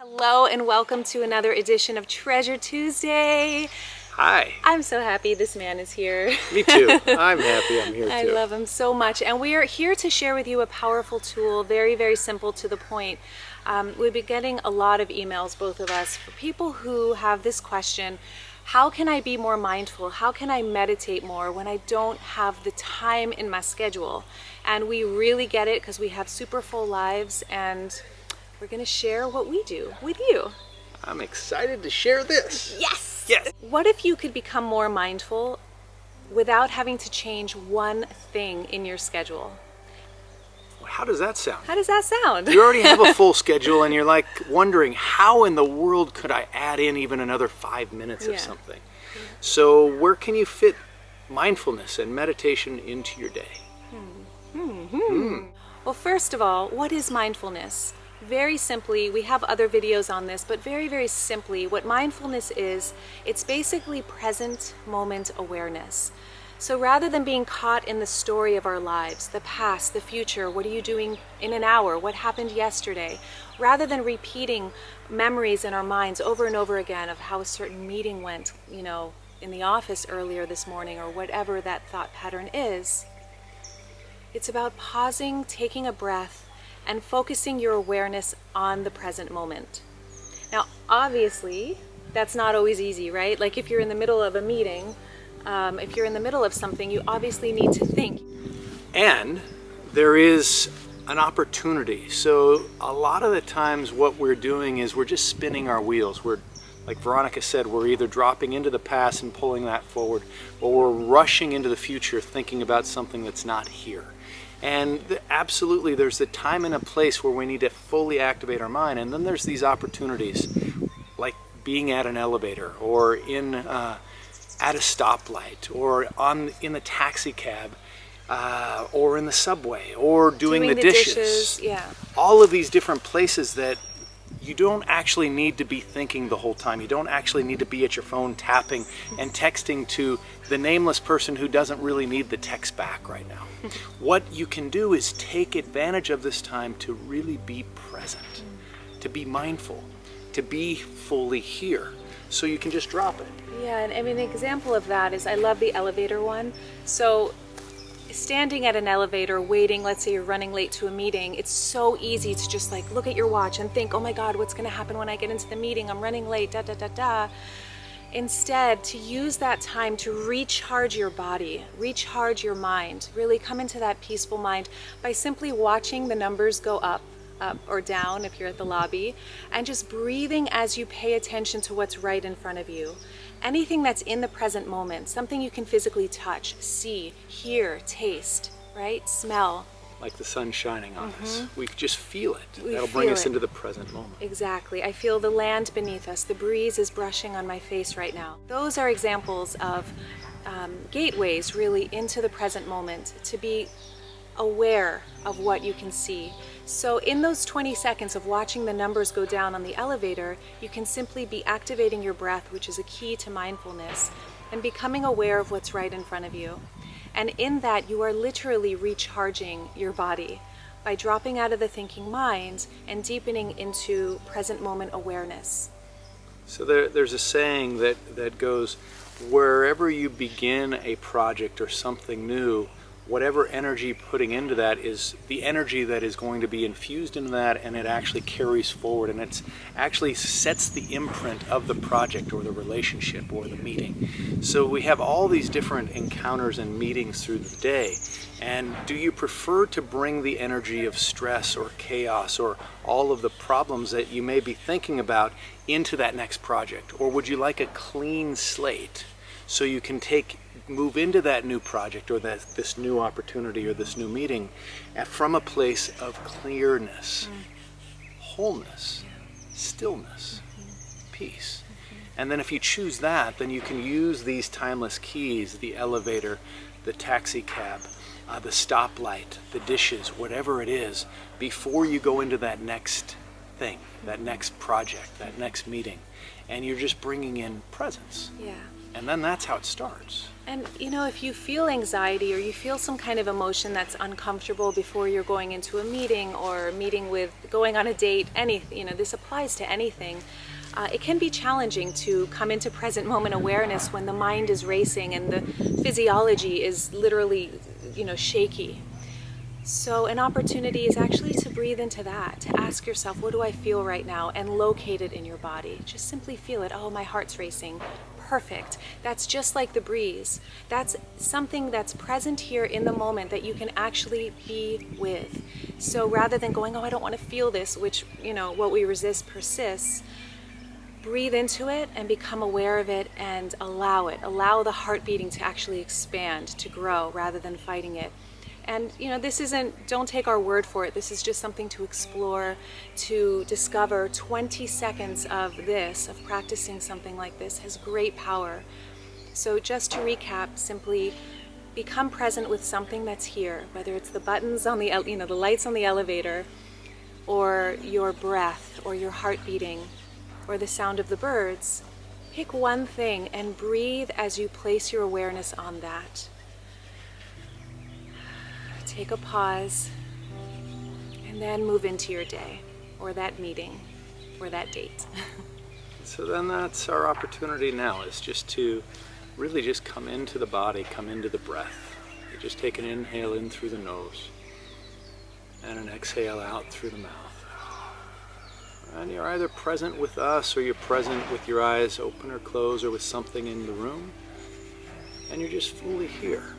Hello and welcome to another edition of Treasure Tuesday. Hi. I'm so happy this man is here. Me too. I'm happy I'm here too. I love him so much. And we are here to share with you a powerful tool, very, very simple to the point. We've been getting a lot of emails, both of us, for people who have this question: how can I be more mindful? How can I meditate more when I don't have the time in my schedule? And we really get it because we have super full lives, and we're going to share what we do with you. I'm excited to share this. Yes! Yes! What if you could become more mindful without having to change one thing in your schedule? How does that sound? How does that sound? You already have a full schedule and you're like wondering, how in the world could I add in even another 5 minutes of something? So where can you fit mindfulness and meditation into your day? Well, first of all, what is mindfulness? Very simply, we have other videos on this, but very, very simply, what mindfulness is, it's basically present moment awareness. So rather than being caught in the story of our lives, the past, the future, what are you doing in an hour, what happened yesterday, rather than repeating memories in our minds over and over again of how a certain meeting went, in the office earlier this morning, or whatever that thought pattern is, it's about pausing, taking a breath, and focusing your awareness on the present moment. Now, obviously, that's not always easy, right? Like if you're in the middle of a meeting, if you're in the middle of something, you obviously need to think. And there is an opportunity. So a lot of the times what we're doing is we're just spinning our wheels. We're, like Veronica said, we're either dropping into the past and pulling that forward, or we're rushing into the future thinking about something that's not here. And absolutely, there's a time and a place where we need to fully activate our mind, and then there's these opportunities, like being at an elevator, or at a stoplight, or in the taxi cab, or in the subway, or doing the dishes. Yeah. All of these different places that you don't actually need to be thinking the whole time. You don't actually need to be at your phone tapping and texting to the nameless person who doesn't really need the text back right now. What you can do is take advantage of this time to really be present, to be mindful, to be fully here. So you can just drop it. Yeah, and I mean, an example of that is, I love the elevator one. So standing at an elevator waiting, let's say you're running late to a meeting, it's so easy to just like look at your watch and think, oh my God, what's going to happen when I get into the meeting? I'm running late, da da da da. Instead, to use that time to recharge your body, recharge your mind, really come into that peaceful mind by simply watching the numbers go up or down if you're at the lobby, and just breathing as you pay attention to what's right in front of you. Anything that's in the present moment, something you can physically touch, see, hear, taste, right? Smell. Like the sun shining on us. We just feel it. We That'll bring feel us it. into the present moment. Exactly. I feel the land beneath us. The breeze is brushing on my face right now. Those are examples of gateways really into the present moment, to be aware of what you can see. So in those 20 seconds of watching the numbers go down on the elevator, you can simply be activating your breath, which is a key to mindfulness, and becoming aware of what's right in front of you. And in that, you are literally recharging your body by dropping out of the thinking mind and deepening into present moment awareness. So there's a saying that goes, wherever you begin a project or something new, whatever energy putting into that is the energy that is going to be infused into that, and it actually carries forward, and it actually sets the imprint of the project or the relationship or the meeting. So we have all these different encounters and meetings through the day. And do you prefer to bring the energy of stress or chaos or all of the problems that you may be thinking about into that next project? Or would you like a clean slate so you can move into that new project or this new opportunity or this new meeting from a place of clearness, wholeness, stillness, peace? And then if you choose that, then you can use these timeless keys, the elevator, the taxi cab, the stoplight, the dishes, whatever it is, before you go into that next thing, that next project, that next meeting. And you're just bringing in presence. Yeah. And then that's how it starts. And you know, if you feel anxiety or you feel some kind of emotion that's uncomfortable before you're going into a meeting or meeting with, going on a date, this applies to anything. It can be challenging to come into present moment awareness when the mind is racing and the physiology is literally, shaky. So an opportunity is actually to breathe into that, to ask yourself, what do I feel right now? And locate it in your body. Just simply feel it. Oh, my heart's racing. Perfect. That's just like the breeze. That's something that's present here in the moment that you can actually be with. So rather than going, oh, I don't want to feel this, which, what we resist persists, breathe into it and become aware of it and allow it. Allow the heart beating to actually expand, to grow, rather than fighting it. And this isn't, don't take our word for it. This is just something to explore, to discover. 20 seconds of practicing something like this has great power. So just to recap, simply become present with something that's here, whether it's the buttons on the lights on the elevator, or your breath, or your heart beating, or the sound of the birds. Pick one thing and breathe as you place your awareness on that. Take a pause, and then move into your day, or that meeting, or that date. So then that's our opportunity now, is just to really just come into the body, come into the breath. You just take an inhale in through the nose, and an exhale out through the mouth. And you're either present with us, or you're present with your eyes open or closed, or with something in the room, and you're just fully here.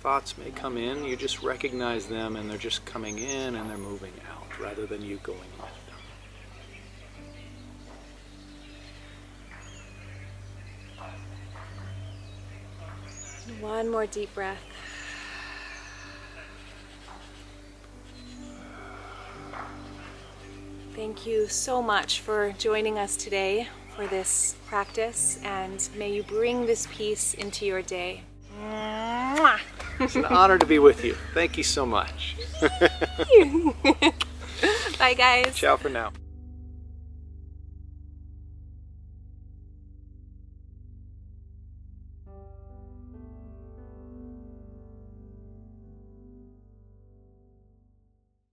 Thoughts may come in, you just recognize them, and they're just coming in and they're moving out rather than you going with them. One more deep breath. Thank you so much for joining us today for this practice, and may you bring this peace into your day. Mwah! It's an honor to be with you. Thank you so much. Bye, guys. Ciao for now.